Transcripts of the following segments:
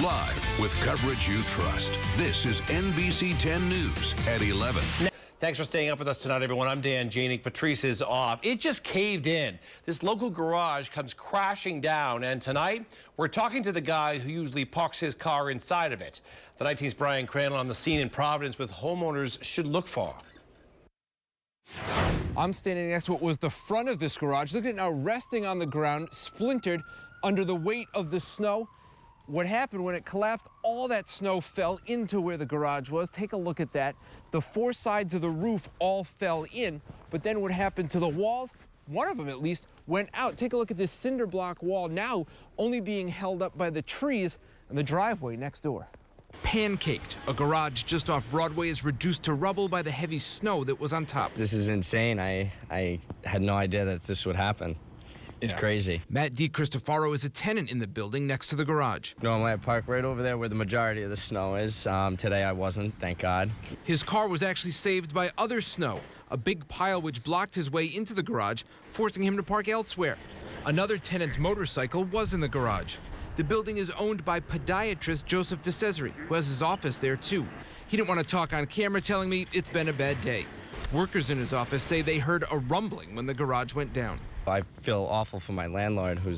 Live with coverage you trust. This is NBC 10 News at 11. Thanks for staying up with us tonight, everyone. I'm Dan Janik. Patrice is off. It just caved in. This local garage comes crashing down, and tonight we're talking to the guy who usually parks his car inside of it. The 19's Brian Crandall on the scene in Providence with homeowners should look for. I'm standing next to what was the front of this garage. Look at it now, resting on the ground, splintered under the weight of the snow. What happened when it collapsed, all that snow fell into where the garage was. Take a look at that. The four sides of the roof all fell in, but then what happened to the walls? One of them, at least, went out. Take a look at this cinder block wall now only being held up by the trees and the driveway next door. Pancaked. A garage just off Broadway is reduced to rubble by the heavy snow that was on top. This is insane. I had no idea that this would happen. It's crazy. Matt DiCristofaro is a tenant in the building next to the garage. Normally I park right over there where the majority of the snow is. Today I wasn't, thank God. His car was actually saved by other snow, a big pile which blocked his way into the garage, forcing him to park elsewhere. Another tenant's motorcycle was in the garage. The building is owned by podiatrist Joseph DeCesare, who has his office there too. He didn't want to talk on camera, telling me it's been a bad day. Workers in his office say they heard a rumbling when the garage went down. I feel awful for my landlord who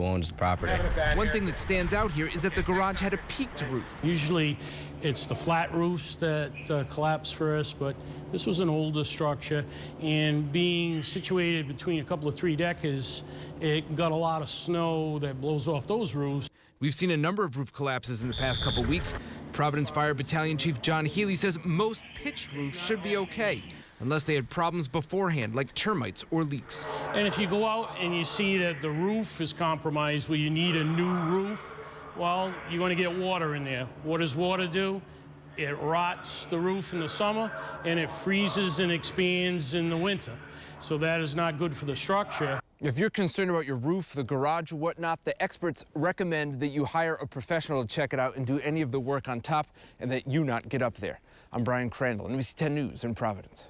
owns the property. One thing that stands out here is that the garage had a peaked roof. Usually it's the flat roofs that collapse first, but this was an older structure, and being situated between a couple of three-deckers, it got a lot of snow that blows off those roofs. We've seen a number of roof collapses in the past couple weeks. Providence Fire Battalion Chief John Healey says most pitched roofs should be okay, unless they had problems beforehand, like termites or leaks. And if you go out and you see that the roof is compromised where you need a new roof, well, you're going to get water in there. What does water do? It rots the roof in the summer, and it freezes and expands in the winter. So that is not good for the structure. If you're concerned about your roof, the garage, whatnot, the experts recommend that you hire a professional to check it out and do any of the work on top, and that you not get up there. I'm Brian Crandall, NBC 10 News in Providence.